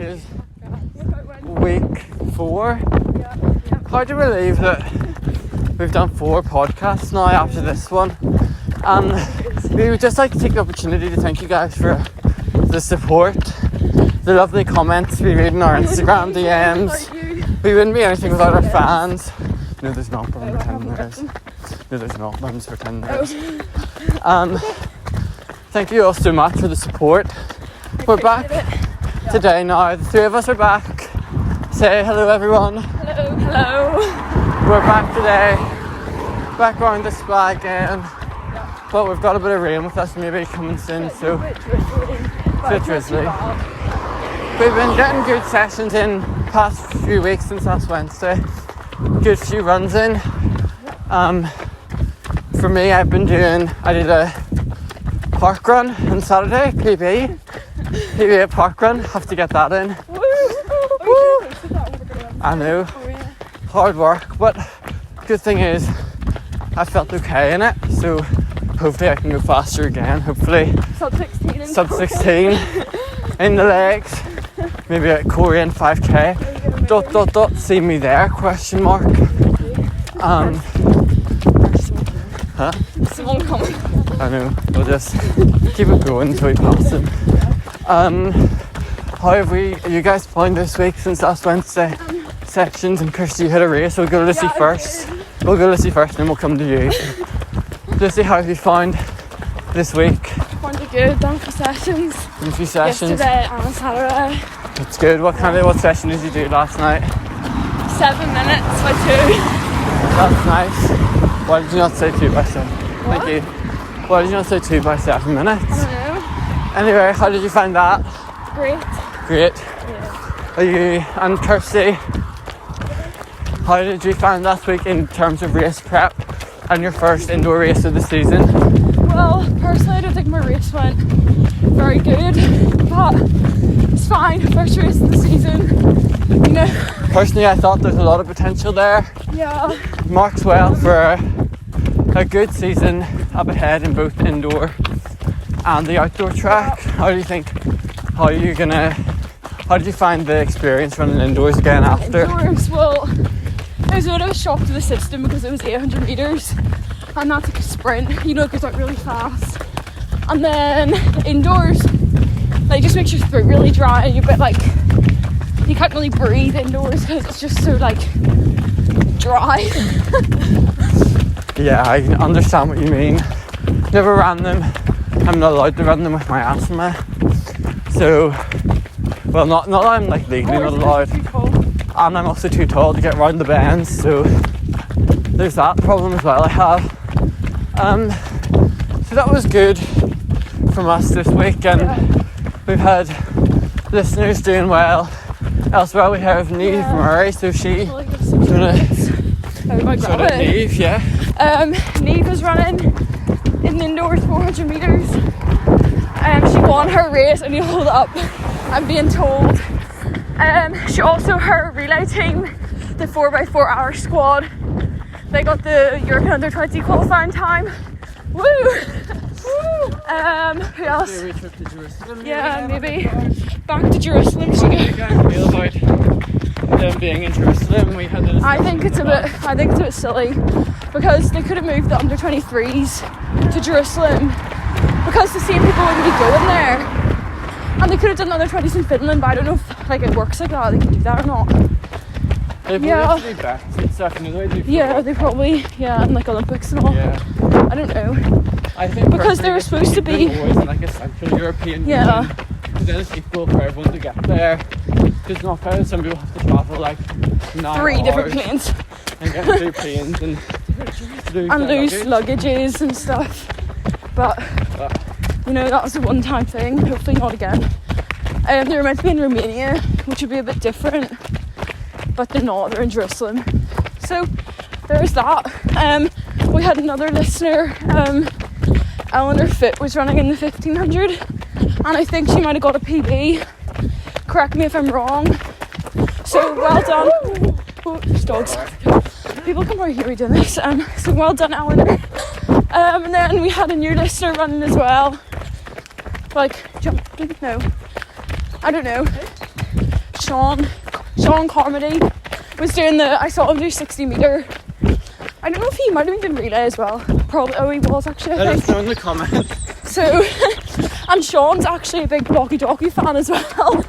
is week 4. Hard to believe that we've done 4 podcasts now after this one. And we would just like to take the opportunity to thank you guys for the support, the lovely comments we read in our Instagram DMs. We wouldn't be anything without our fans. No, there's not, but I'm pretending there is. No, there's not, but I'm just pretending there is. Thank you all so much for the support. We're back today now. The 3 of us are back. Say hello, everyone. Hello. We're back today. Back around the spa again. But we've got a bit of rain with us maybe coming soon, so it's a bit drizzly. We've been getting good sessions in past few weeks since last Wednesday. Good few runs in. For me, I did a park run on Saturday, PB a park run, have to get that in. Woo! I know, hard work, but good thing is I felt okay in it, so hopefully I can go faster again, hopefully. Sub 16 in the legs, maybe a Korean 5k, ... see me there, question mark. Someone coming. I know, we'll just keep it going until we pass them. How have you guys found this week since last Wednesday? Sections and Kirsti, you had a race, we'll go to Lucy first. We'll go to Lucy first and then we'll come to you. Lucy, how have you found this week? Found it good, done a few sessions. A few sessions? Yesterday and on Saturday. That's good. What session did you do last night? 7 minutes by 2. That's nice. Why did you not say 2 by 7? What? Thank you. Why did you not say 2 by 7 minutes? I don't know. Anyway, how did you find that? Great. Yeah. Are you and Kirsti? How did you find last week in terms of race prep and your first indoor race of the season? Well, personally, I don't think my race went very good, but it's fine. First race of the season, you know. Personally, I thought there's a lot of potential there. Yeah. Marks well for a good season up ahead in both the indoor and the outdoor track. How do you find the experience running indoors again after? Indoors, well, it was a bit of a shock to the system because it was 800 metres and that's like a sprint, you know, it goes out really fast. And then indoors, like, just makes your throat really dry and you're a bit like, you can't really breathe indoors because it's just so like dry. Yeah, I understand what you mean. Never ran them. I'm not allowed to run them with my asthma. So, well, not that I'm like legally not allowed. And I'm also too tall to get round the bends, so there's that problem as well I have. So that was good from us this week, and we've had listeners doing well. Elsewhere we have Neve Murray, so she Neve, yeah. Neve was running in the indoors 400 metres. She won her race, and you hold up, I'm being told. She also, her relay team, the 4x4 Irish squad, they got the European Under 20 qualifying time. Woo! Who else? Maybe a trip to Jerusalem. Yeah, maybe. Back to Jerusalem. How do you guys feel about them being in Jerusalem? I think it's a bit silly because they could have moved the under 23s to Jerusalem because the same people wouldn't be going there, and they could have done the under 20s in Finland, but I don't know if it works like that. They can do that or not. They probably bets and stuff, and they probably and like Olympics and all. Yeah. I don't know. I think because they were supposed to be always in like a Central European Union, then it's equal for everyone to get there. Because not fair, some people have to travel like 9 3 hours different planes and get 2 planes and lose luggages and stuff. But you know, that was a one-time thing. Hopefully not again. They were meant to be in Romania, which would be a bit different, but they're not. They're in Jerusalem. So there's that. We had another listener, Eleanor Fit, was running in the 1500, and I think she might have got a PB. Correct me if I'm wrong. So well done. Oh, there's dogs. People can probably hear me doing this. So well done, Eleanor. And then we had a new listener running as well. Like, no, I don't know. Sean Carmody was doing I saw him do 60 metre. I don't know if he might have been doing relay as well. Probably. Oh, he was actually, I Let us think. know in the comments. So, and Sean's actually a big Blocky Jockey fan as well.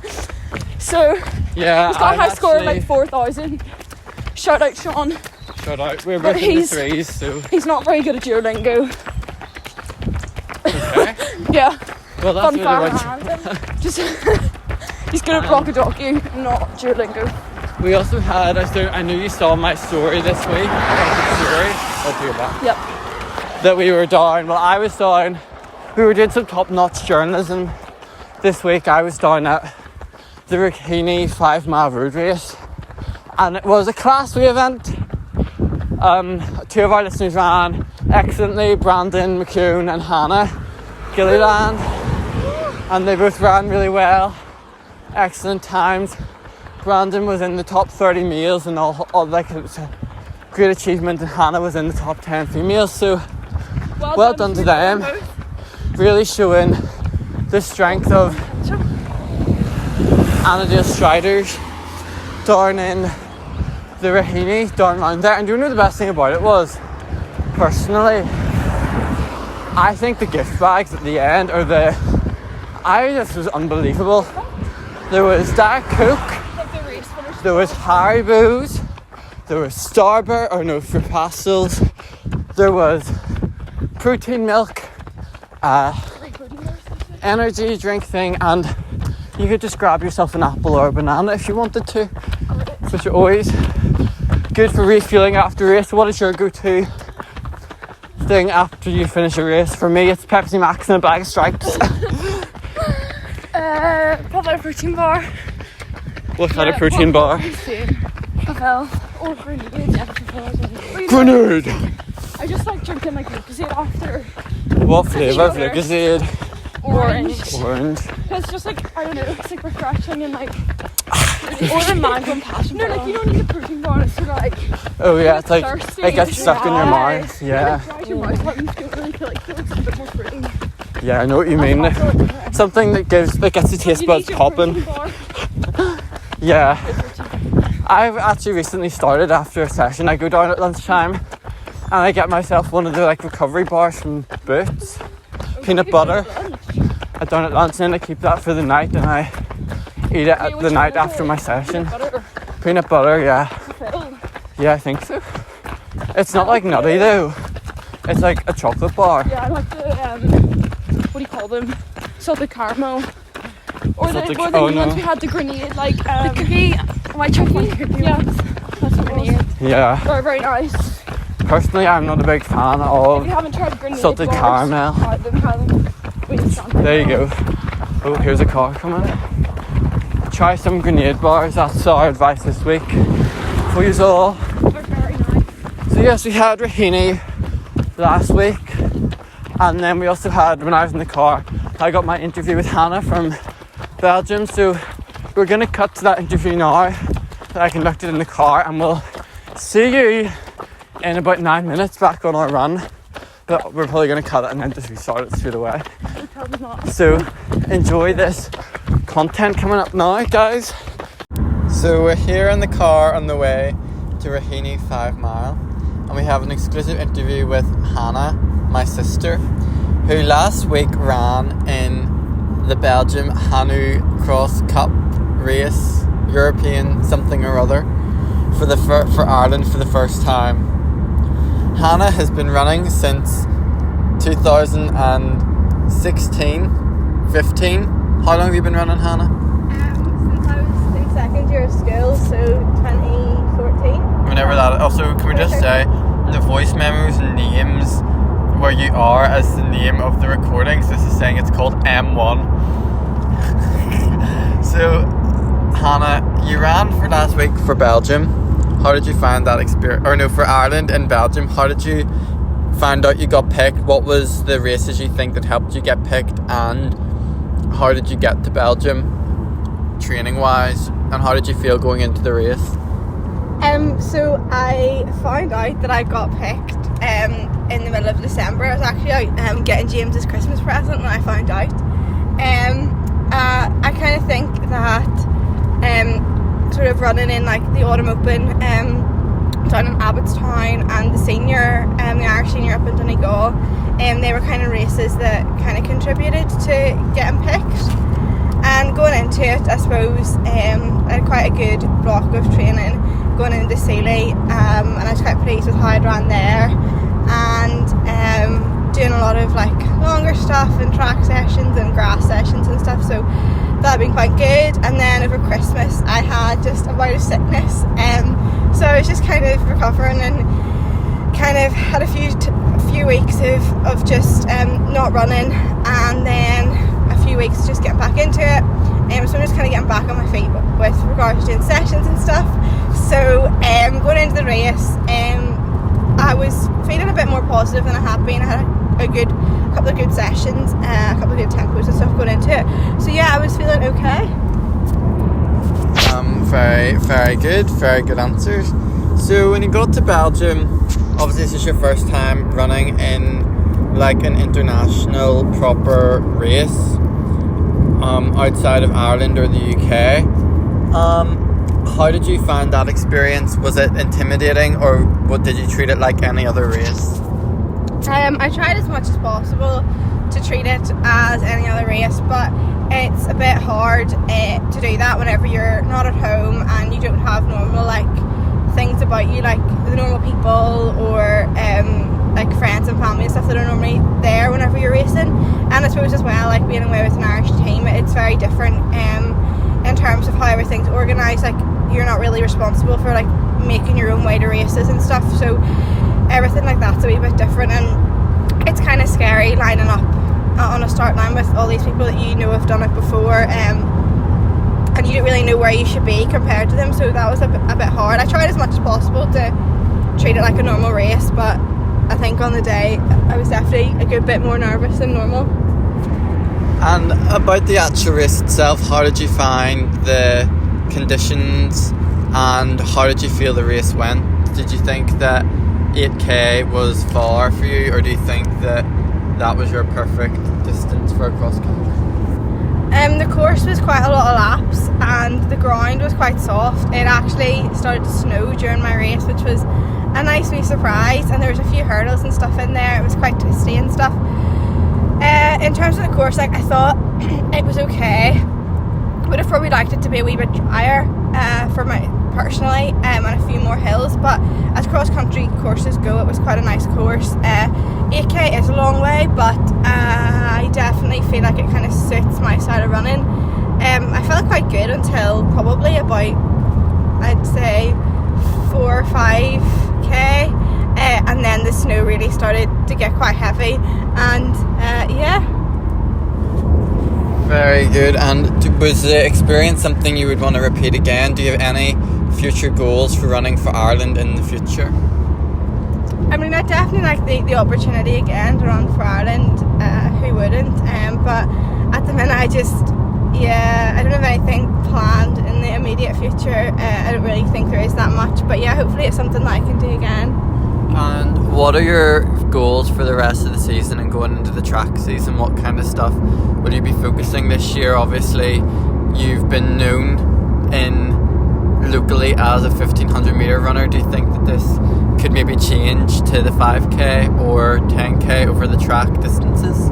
So, Yeah, he's got a high score of like 4,000. Shout out Sean. Shout out. We're But both in the threes, so. He's not very good at Duolingo. Okay. Yeah. Well, that's Fun really fact. what Just he's good at Blocky Jockey, not Duolingo. we also had. I knew you saw my story this week. I'll do that. Yep. That we were down. Well, I was down. We were doing some top-notch journalism this week. I was down at the Raheny 5 mile road race, and it was a Class 3 event. Two of our listeners ran excellently, Brandon McCune and Hannah Gilliland, and they both ran really well, excellent times. Brandon was in the top 30 males and all like it was a great achievement, and Hannah was in the top 10 females, so well done to them. Really showing the strength of Annadale Striders down in the Raheny, down around there. And do you know the best thing about it was, personally, I think the gift bags at the end this was unbelievable. There was Diet Coke, there was Haribo's, there was Starburst, fruit pastels, there was protein milk, energy drink thing, and you could just grab yourself an apple or a banana if you wanted to, which are always good for refueling after a race. What is your go-to thing after you finish a race? For me, it's Pepsi Max and a bag of Stripes. Probably a protein bar. What kind of protein bar? Pavel or grenade. Grenade! I just like drinking like Lucozade after. What flavour of Lucozade? Orange. Orange. It's just like, I don't know, it's like refreshing and like. Or the mango and passion. No, like you don't need a protein bar, it's sort of like. Oh yeah, it's like thirsty, it gets stuck in your mouth. Yeah. It dries your mouth out and you don't really feel like it's a bit more fruity. Yeah, I know what you mean. Something that gets the taste buds popping. Yeah. I've actually recently started after a session. I go down at lunchtime and I get myself one of the like recovery bars from Boots. Peanut butter. I down at lunch and I keep that for the night and I eat it at the night after my session. Peanut butter, yeah. Yeah, I think so. It's not like nutty though. It's like a chocolate bar. Yeah, I like the what do you call them? Salted caramel. Or the new ones we had, the grenade, like the cookie, white chocolate cookie. Yeah, that's what it was. Yeah. They're very nice. Personally, I'm not a big fan of If you haven't tried grenade salted bars, caramel. try them. There you go. Oh, here's a car coming. Try some grenade bars. That's our advice this week for you all. They're very nice. So yes, we had Raheny last week, and then we also had, when I was in the car, I got my interview with Hannah from Belgium. So we're going to cut to that interview now that I conducted in the car, and we'll see you in about 9 minutes back on our run. But we're probably going to cut it and then just restart it straight away. So enjoy this content coming up now, guys. So we're here in the car on the way to Raheny 5 mile, and we have an exclusive interview with Hannah, my sister, who last week ran in the Belgium Hanu Cross Cup race, European something or other, for Ireland for the first time. Hannah has been running since 2016, 15. How long have you been running, Hannah? Since I was in second year of school, so 2014. Whenever that. Also, can we just say the voice memos names where you are as the name of the recording? So this is saying it's called M1. So, Hannah, you ran for last week for Belgium. How did you find that experience? Or no, for Ireland and Belgium. How did you find out you got picked? What was the races you think that helped you get picked? And how did you get to Belgium, training-wise? And how did you feel going into the race? So I found out that I got picked in the middle of December. I was actually out getting James's Christmas present when I found out. I kind of think that running in like the Autumn Open down in Abbottstown, and the senior, the Irish senior up in Donegal. They were kind of races that kind of contributed to getting picked. And going into it, I suppose, I had quite a good block of training going into Sealy, and I was quite pleased with how I'd ran there, and doing a lot of like longer stuff and track sessions and grass sessions and stuff, so that had been quite good. And then over Christmas I had just a bout of sickness, so I was just kind of recovering and kind of had a few weeks of just not running, and then a few weeks just getting back into it, so I'm just kind of getting back on my feet with regards to doing sessions and stuff. So going into the race, I was feeling a bit more positive than I had been. I had a couple of good sessions, a couple of good tempos and stuff going into it, so yeah, I was feeling okay. Very good answers. So when you got to Belgium, obviously this is your first time running in like an international proper race outside of Ireland or the UK. How did you find that experience? Was it intimidating, or did you treat it like any other race? I tried as much as possible to treat it as any other race, but it's a bit hard to do that whenever you're not at home and you don't have normal like things about you, like the normal people or like friends and family and stuff that are normally there whenever you're racing. And I suppose as well, like being away with an Irish team, it's very different in terms of how everything's organised. Like you're not really responsible for like making your own way to races and stuff, so everything like that's a wee bit different, and it's kind of scary lining up on a start line with all these people that you know have done it before, and you don't really know where you should be compared to them, so that was a bit hard. I tried as much as possible to treat it like a normal race, but I think on the day I was definitely a good bit more nervous than normal. And about the actual race itself, how did you find the conditions and how did you feel the race went? Did you think that 8k was far for you, or do you think that was your perfect distance for a cross country? The course was quite a lot of laps and the ground was quite soft. It actually started to snow during my race, which was a nice wee surprise, and there was a few hurdles and stuff in there. It was quite twisty and stuff. In terms of the course, like I thought it was okay. Would have probably liked it to be a wee bit drier for my personally, and a few more hills, but as cross country courses go, it was quite a nice course. 8k is a long way, but I definitely feel like it kind of suits my style of running. I felt quite good until probably about, I'd say 4 or 5k, and then the snow really started to get quite heavy, and yeah. Very good. And was the experience something you would want to repeat again? Do you have any future goals for running for Ireland in the future? I mean, I definitely like the opportunity again to run for Ireland. Who wouldn't? But at the minute I don't have anything planned in the immediate future. I don't really think there is that much, but yeah, hopefully it's something that I can do again. And what are your goals for the rest of the season and going into the track season? What kind of stuff will you be focusing this year? Obviously you've been known locally as a 1500 metre runner. Do you think that this could maybe change to the 5k or 10k over the track distances?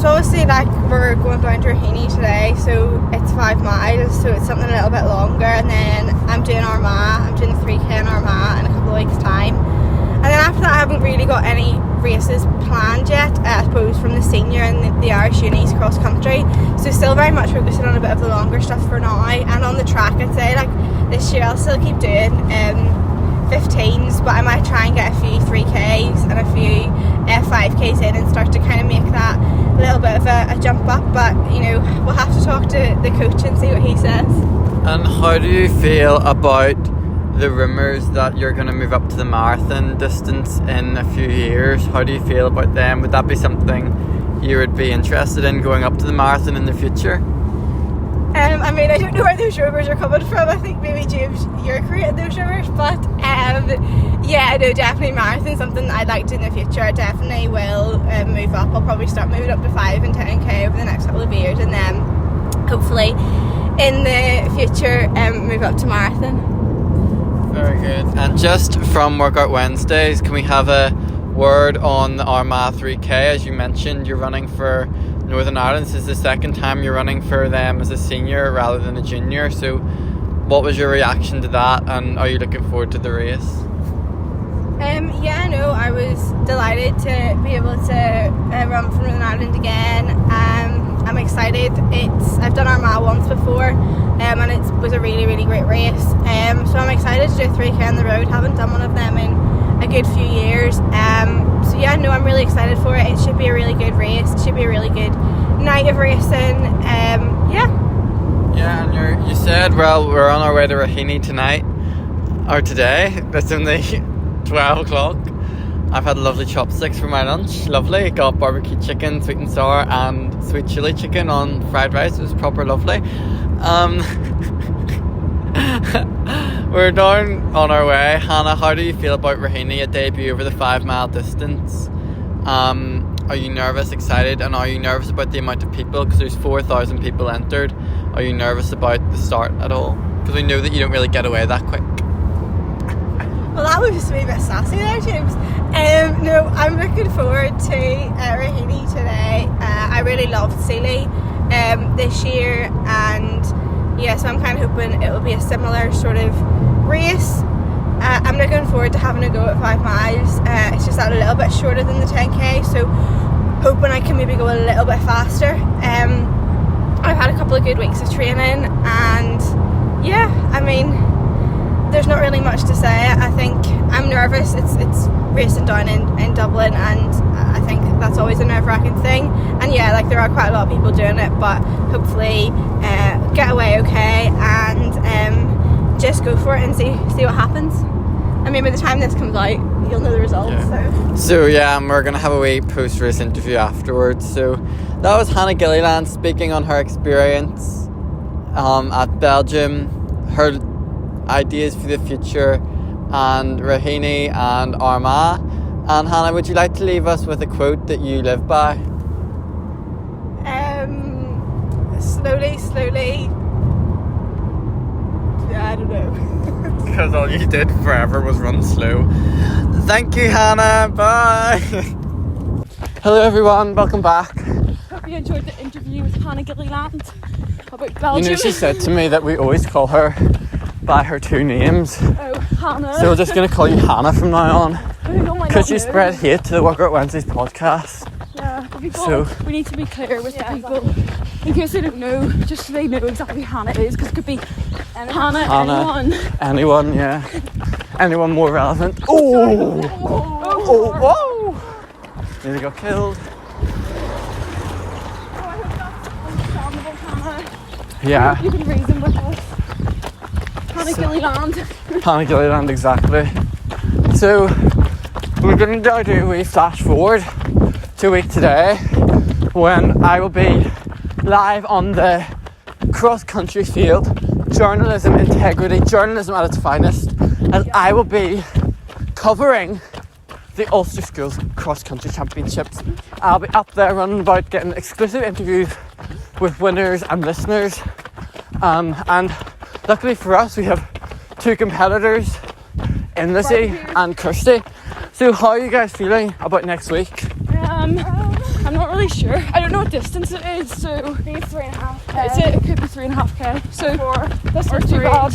So obviously, like, we're going down to Raheny today, so it's 5 miles, so it's something a little bit longer, and then I'm doing Armagh. I'm doing the 3k in Armagh in a couple of weeks' time, and then after that I haven't really got any races planned yet, I suppose, from the senior and the Irish Unis cross country, so still very much focusing on a bit of the longer stuff for now. And on the track, I'd say like this year I'll still keep doing 15s, but I might try and get a few 3Ks and a few 5Ks in and start to kind of make that a little bit of a jump up, but you know, we'll have to talk to the coach and see what he says. And how do you feel about the rumours that you're going to move up to the marathon distance in a few years? How do you feel about them? Would that be something you would be interested in, going up to the marathon in the future? I mean, I don't know where those rumours are coming from. I think maybe, James, you're creating those rumours, but yeah, no, definitely marathon, something that I'd like to in the future. I definitely will move up. I'll probably start moving up to 5 and 10k over the next couple of years, and then hopefully in the future move up to marathon. Very good. And just from Workout Wednesdays, can we have a word on the Armagh 3K? As you mentioned, you're running for Northern Ireland. This is the second time you're running for them as a senior rather than a junior. So what was your reaction to that, and are you looking forward to the race? Yeah, no, I was delighted to be able to run for Northern Ireland again. I'm excited. I've done Armagh once before, and it was a really, really great race. So I'm excited to do a 3K on the road. Haven't done one of them in a good few years. So yeah, no, I'm really excited for it. It should be a really good race. It should be a really good night of racing. Yeah, and you said, well, we're on our way to Raheny tonight, or today. It's only 12 o'clock. I've had lovely chopsticks for my lunch. Lovely. Got barbecue chicken, sweet and sour, and sweet chili chicken on fried rice. It was proper lovely. We're down on our way. Hannah, how do you feel about Raheny, a debut over the 5 mile distance? Are you nervous, excited, and are you nervous about the amount of people? Because there's 4,000 people entered. Are you nervous about the start at all? Because we know that you don't really get away that quick. Well, that was just a wee bit sassy there, James. No, I'm looking forward to Raheny today. I really loved Sealy this year, and yeah, so I'm kind of hoping it will be a similar sort of race. I'm looking forward to having a go at 5 miles. It's just that a little bit shorter than the 10k, so hoping I can maybe go a little bit faster. I've had a couple of good weeks of training, and yeah, I mean, there's not really much to say. I think I'm nervous. It's racing down in Dublin, and I think that's always a nerve-wracking thing. And yeah, like, there are quite a lot of people doing it, but hopefully get away okay and just go for it and see what happens. I mean, by the time this comes out, you'll know the results. Yeah. So yeah, and we're gonna have a wee post-race interview afterwards. So that was Hannah Gilliland speaking on her experience at Belgium, her ideas for the future, and Raheny and Armagh. And Hannah, would you like to leave us with a quote that you live by? Slowly. I don't know. Because all you did forever was run slow. Thank you, Hannah. Bye. Hello, everyone. Welcome back. Hope you enjoyed the interview with Hannah Gilliland about Belgium. You know, she said to me that we always call her by her two names. Oh, Hannah. So we're just going to call you Hannah from now on. Could you spread know. hate to the Workout Wednesdays podcast? Yeah, we need to be clear with the people. Exactly. In case they don't know, just so they know exactly who Hannah is, because it could be Hannah, anyone, yeah. Anyone more relevant. Whoa! Nearly got killed. I hope that's understandable, Hannah. Yeah. You can reason with us. Hannah Gilliland. Hannah Gilliland, exactly. So, we're going to do a wee flash forward to a week today, when I will be live on the cross-country field. Journalism integrity, journalism at its finest, and I will be covering the Ulster Schools cross-country championships. I'll be up there running about, getting exclusive interviews with winners and listeners, and luckily for us, we have two competitors in Lizzie and Kirsti. So how are you guys feeling about next week? I'm not really sure. I don't know what distance it is, so Maybe 3.5k. it could be 3.5k. So that's not too bad.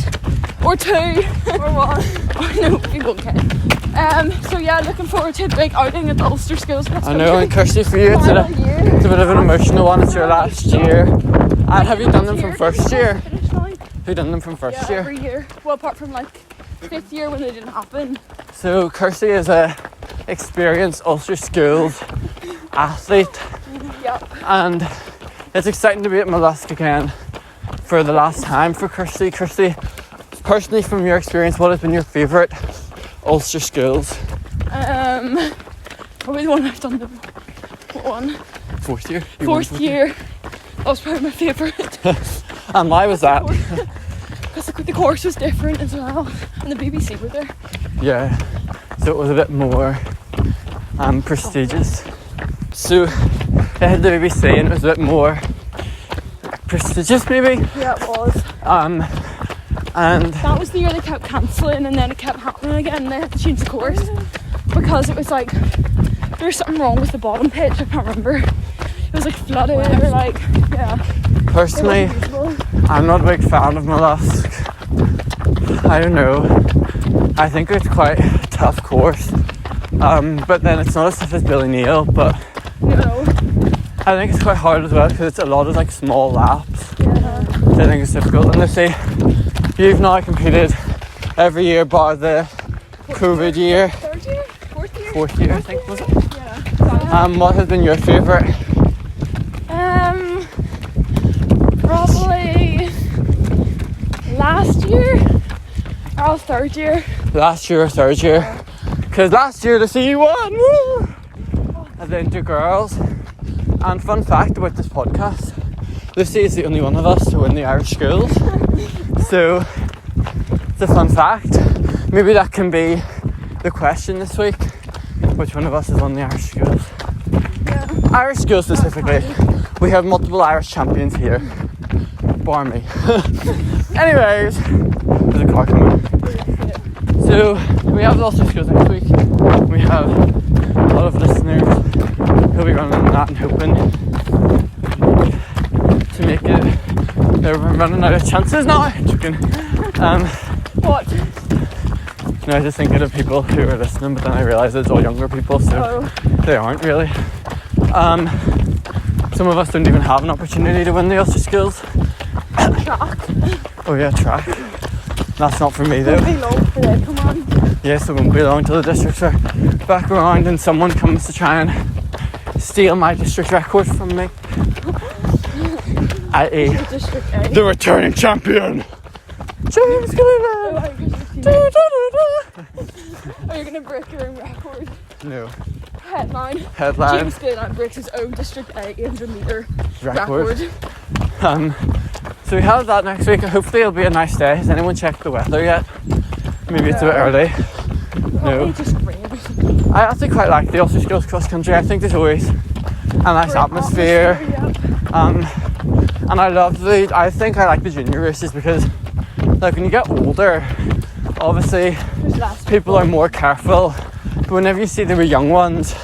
Or 2. Or 1. Oh no, it'd be 1k. So yeah, looking forward to a big outing at the Ulster Schools. I know, and Kirsti, for you it's a bit of an emotional one. It's your last year. And have you done them from first year? Who done them from first year? Every year. Well, apart from like 5th year when they didn't happen. So Kirsti is a experienced Ulster Schools athlete. Yep. And it's exciting to be at Mollusk again for the last time for Kirsti. Kirsti, personally, from your experience, what has been your favourite Ulster Schools? Probably the one I've done the one. 4th year? 4th year. That was probably my favourite. And why was that? Because the course was different as well, and the BBC were there. Yeah, so it was a bit more prestigious. So they had the BBC and it was a bit more prestigious maybe. Yeah, it was. And that was the year they kept cancelling, and then it kept happening again, and they had to change the course because it was like there was something wrong with the bottom pitch. I can't remember. It was like flooded or like, yeah. Personally, I'm not a big fan of mollusk. I don't know. I think it's quite a tough course. But then it's not as tough as Billy Neal, but no. I think it's quite hard as well because it's a lot of like small laps. Yeah. So I think it's difficult. And they say you've now competed every year bar the COVID year. Third year? Fourth year, I think, was it? Yeah. What has been your favourite? Probably last year or third year. Last year or third year? Because last year the sea won! Woo! And then two girls. And fun fact about this podcast, Lucy is the only one of us to win the Irish schools. So it's a fun fact. Maybe that can be the question this week. Which one of us has won the Irish schools? Yeah. Irish schools specifically. We have multiple Irish champions here. Bar me. Anyways, there's a car coming. So we have lots of schools next week. We have a lot of listeners who'll be running that and hoping to make it. They're running out of chances now. Joking. What? No, I was just thinking of people who are listening, but then I realised it's all younger people, so they aren't really. Some of us don't even have an opportunity to win the Ulster Schools. Track. Oh yeah, track. That's not for me though. It'll be long for them, come on. Yes, it won't be long till the districts are back around and someone comes to try and steal my district record from me. I.e. District A. the returning champion, James Gilliland. Are you going to break your own record? No. Headline. Headline. James Gilliland breaks his own District A 800 metre Record. record. So we have that next week. Hopefully it'll be a nice day. Has anyone checked the weather yet? Maybe it's a bit early. No. Just rain or something. I actually quite like the Ulster Schools cross country. I think there's always a nice atmosphere. And I think I like the junior races because like when you get older, obviously people are more careful. But whenever you see the wee young ones,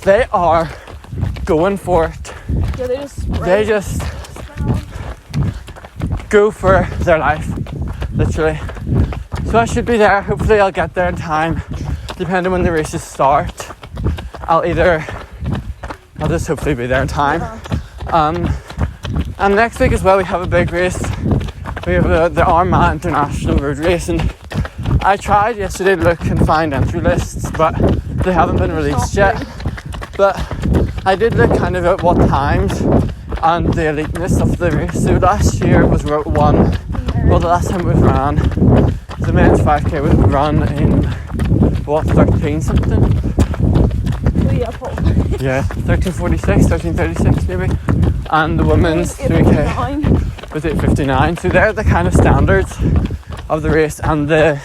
they are going for it. Yeah, They just go for their life, literally. So I should be there. Hopefully I'll get there in time. Depending when the races start, I'll just hopefully be there in time. And next week as well we have a big race. We have the Armagh International Road Race, and I tried yesterday to look and find entry lists, but they haven't been released yet. But I did look kind of at what times and the eliteness of the race. So last year was Route 1. Well, the last time it was ran, the men's 5k was run in, 13 something? Yeah, 13:46, 13:36 maybe. And the women's 3k was 8:59. So they're the kind of standards of the race, and the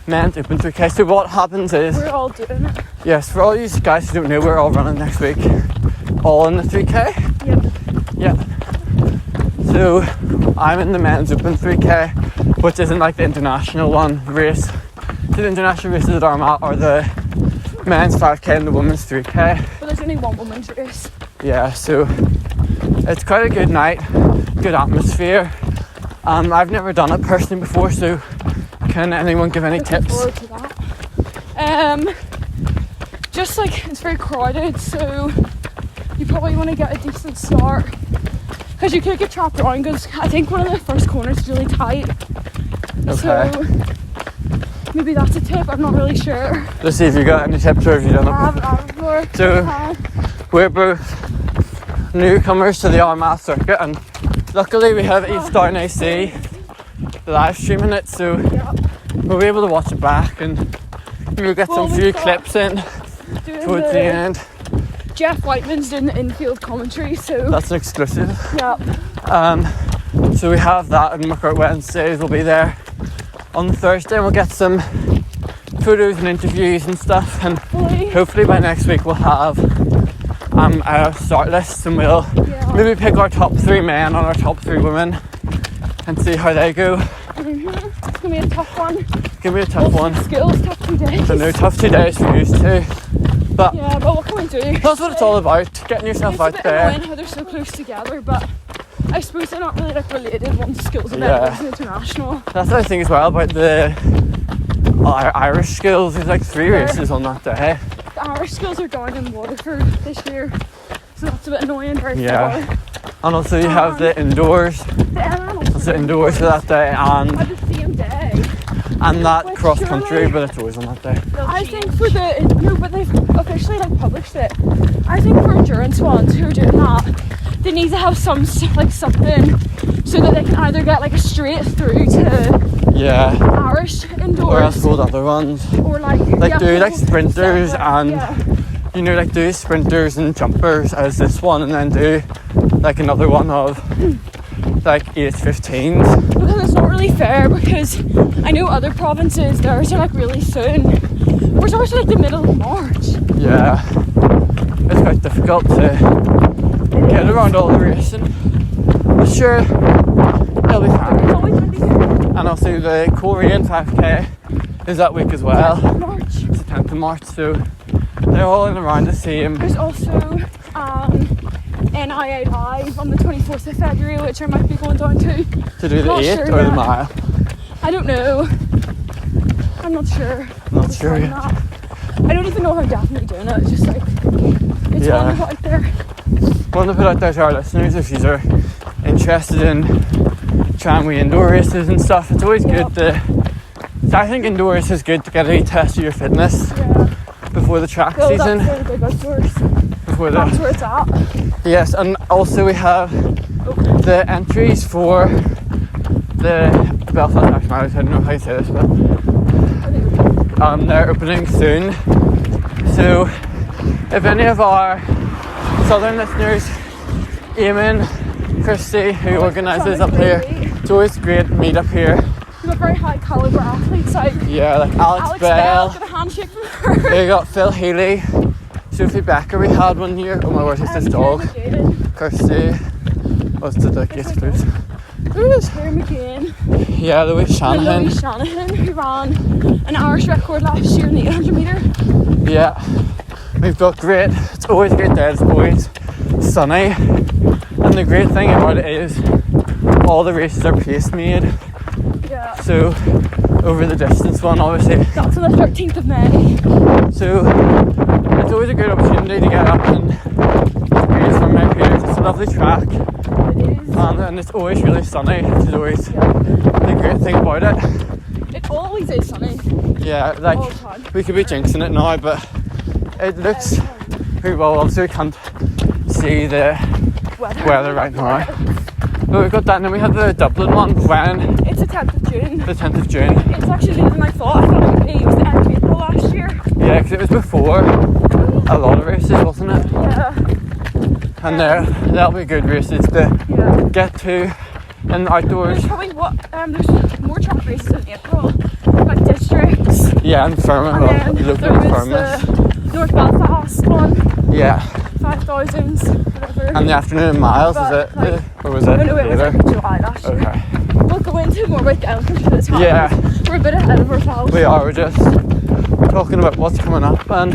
men's open 3k. So what happens is, we're all doing it. yes, for all you guys who don't know, we're all running next week, all in the 3k. Yep. So I'm in the men's open 3k, which isn't like the international one race. So the international races at Armagh are the men's 5k and the women's 3k. But there's only one women's race. Yeah, so it's quite a good night, good atmosphere. I've never done it personally before, so can anyone give any tips? Forward to that. Just like it's very crowded, so you probably want to get a decent start because you could get trapped around. Because I think one of the first corners is really tight. Okay. So maybe that's a tip. I'm not really sure. Let's see if you got any tips or if you've done it. I haven't before. So we're both newcomers to the Armagh circuit, and luckily we have East Down AC live streaming it, so we'll be able to watch it back and we'll get some few clips in towards the end. Jeff Whiteman's doing the infield commentary, so that's an exclusive. Yeah. So we have that, and McCourt Wednesdays will be there on the Thursday, and we'll get some photos and interviews and stuff, and hopefully by next week we'll have a start list, and we'll maybe pick our top 3 men and our top 3 women and see how they go. It's gonna be a tough one. It's gonna be a tough one. Skills, tough 2 days. I know, tough 2 days for you too. But yeah, but what can we do? that's what it's all about, getting yourself out It's a bit there. annoying how they're so close together, but I suppose they're not really like related. One's skills and the other's international. That's the thing as well about the Irish skills. There's like 3 races on that day. The Irish skills are down in Waterford this year, so that's a bit annoying. Very far. And also you have the indoors. It's the indoors for that day on the same day. And that cross country, but it's always on that day. I think for the no, but they've officially like published it. I think for endurance ones who are doing that, they need to have some like something so that they can either get like a straight through to Irish indoors, or else go the other ones, or like do like sprinters and you know, like do sprinters and jumpers as this one, and then do like another one of like 8:15s. Because it's not really fair, because I know other provinces theirs are like really soon. We're sort of like the middle of March. Yeah, it's quite difficult to get around all the racing. But sure, it'll be fine. It's always going to be good. And also the Korean 5k is that week as well. March. It's the 10th of March, so they're all in around the same. There's also NIA Live on the 24th of February, which I might be going down to. To do the 8 or the mile? I don't know. I'm not sure. Not sure yet. I don't even know how I'm definitely doing it. It's just like, it's fun to put out there. One to put out there to our listeners if you are interested in trying wee indoor races and stuff. It's always good to. I think indoors is good to get a test of your fitness before the track season. That's the big outdoors. Before that's where it's at. Yes, and also we have the entries for the Belfast National Marathon. I don't know how you say this, but they're opening soon. So if any of our southern listeners, Eamon, Kirsti, who organises up here, it's always great to meet up here. We've got very high calibre athletes, like like Alex Bell. Got a handshake from her. We got Phil Healy, Sophie Becker. We had one year. Oh my word, it's this dog. Kirsty. What's the dog? Yes, please. Who is? Claire McCain. Yeah, Louise Shanahan. Louise Shanahan, who ran an Irish record last year in the 800 metre. Yeah, we've got great. It's always a great day. It's always sunny, and the great thing about it is all the races are pace made. Yeah. So over the distance one, obviously. That's on the 13th of May. So it's always a good opportunity to get up and race from my peers. It's a lovely track. It is. And it's always really sunny, which is always the great thing about it. It always is sunny. Yeah, like all the time. We could be jinxing it now, but it looks pretty well. Obviously, we can't see the weather right now. But we've got that, and then we have the Dublin one when? It's the 10th of June. The 10th of June. It's actually later than I thought. I thought it would be. It was the end of April last year. Yeah, because it was before a lot of races, wasn't it? Yeah. And that'll be good races to get to in the outdoors. There's probably there's more track races in April, like districts. Yeah, and Fermot, and local there was the North Belfast one. Yeah. 5,000s, whatever. And the afternoon miles, is it? Like, or was it? No, it was like July last year. Okay. We'll go into more about Gallagher for this time. Yeah. We're a bit ahead of ourselves. We are, we're just talking about what's coming up, and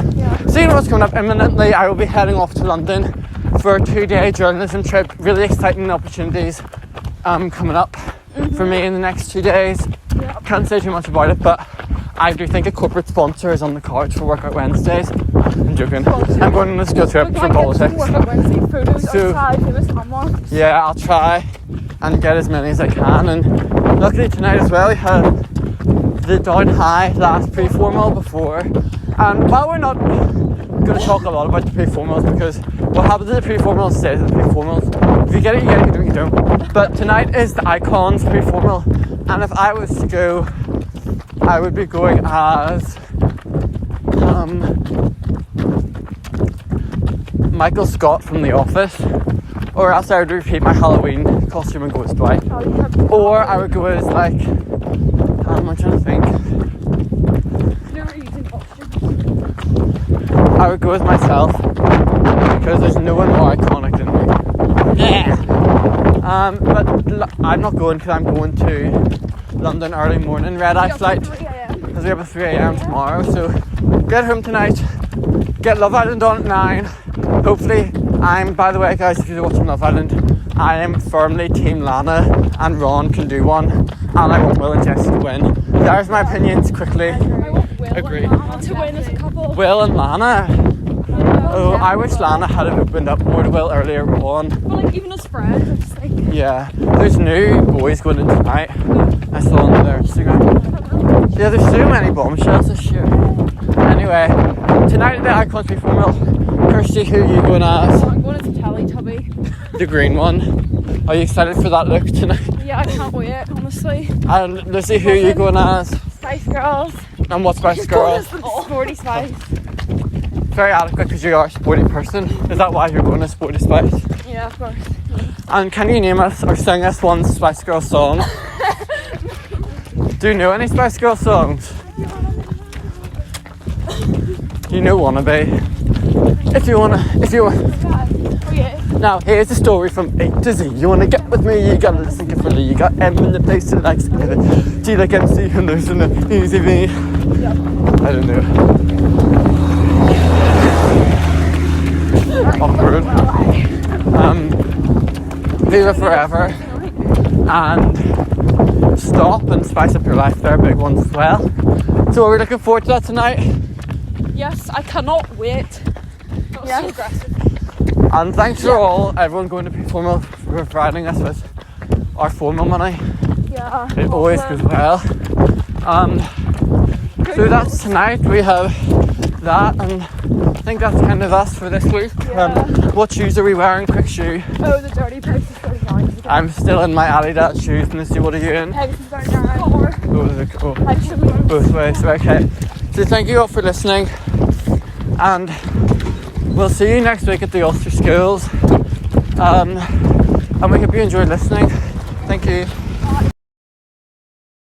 seeing what's coming up imminently. I will be heading off to London for a 2-day journalism trip. Really exciting opportunities coming up for me in the next 2 days. Can't say too much about it, but I do think a corporate sponsor is on the cards for Workout Wednesdays. I'm joking. I'm going on a skill trip for politics. So, yeah, I'll try and get as many as I can. And luckily tonight as well, we had the down high last pre-formal before. And while we're not going to talk a lot about the pre-formals, because what happens at the pre-formals stays at the pre-formals. If you get it, you get it. If you don't, you don't. But tonight is the Icons pre-formal, and if I was to go, I would be going as Michael Scott from The Office, or else I would repeat my Halloween costume and go as Dwight, or I would go as like, I'm trying to think. I would go as myself because there's no one more iconic than me. Yeah. But I'm not going because I'm going to London early morning red eye flight because we have a 3 a.m. tomorrow. So get home tonight, get Love Island on at 9. Hopefully, by the way, guys, if you're watching Love Island, I am firmly Team Lana and Ron can do one, and I want Will and Jess to win. There's my opinions quickly. I want Will Agree. and Lana to win as a couple. Will and Lana. Oh, I wish Lana had opened up more to Will earlier on. But like even as friends, I just think. Yeah, there's new boys going in tonight. I saw on their Instagram. Yeah, there's so many bombshells this year. Anyway, tonight at the Icons Reformal, Kirsti, who are you going as? I'm going as a Teletubby. The green one. Are you excited for that look tonight? Yeah, I can't wait, honestly. And Lucy, who are you going as? Spice Girls. And what Spice Girls? Sporty Spice. Very adequate because you are a sporty person. Is that why you're going to Sporty Spice? Yeah, of course. And can you name us or sing us one Spice Girls song? Do you know any Spice Girls songs? You know Wannabe. If you want. Oh yeah. Now here's the story from A to Z. You wanna get with me, you gotta listen carefully. You got M in the place that likes it. G like MC and there's an easy V. Yep. I don't know. Awkward. Viva Forever and Stop and Spice Up Your Life, they're big ones as well. So are we looking forward to that tonight? Yes, I cannot wait. That was so aggressive. And thanks for everyone going to be formal for providing us with our formal money. Yeah. It always goes well. So that's tonight. We have that, and I think that's kind of us for this week. Yeah. What shoes are we wearing? Quick shoe. Oh, the dirty Pegasus 39. I'm still in my Adidas shoes. And see, what are you in? Pegasus 39. Oh, they're cool. Both ways. Okay. So thank you all for listening, and we'll see you next week at the Ulster Schools. And we hope you enjoyed listening. Thank you.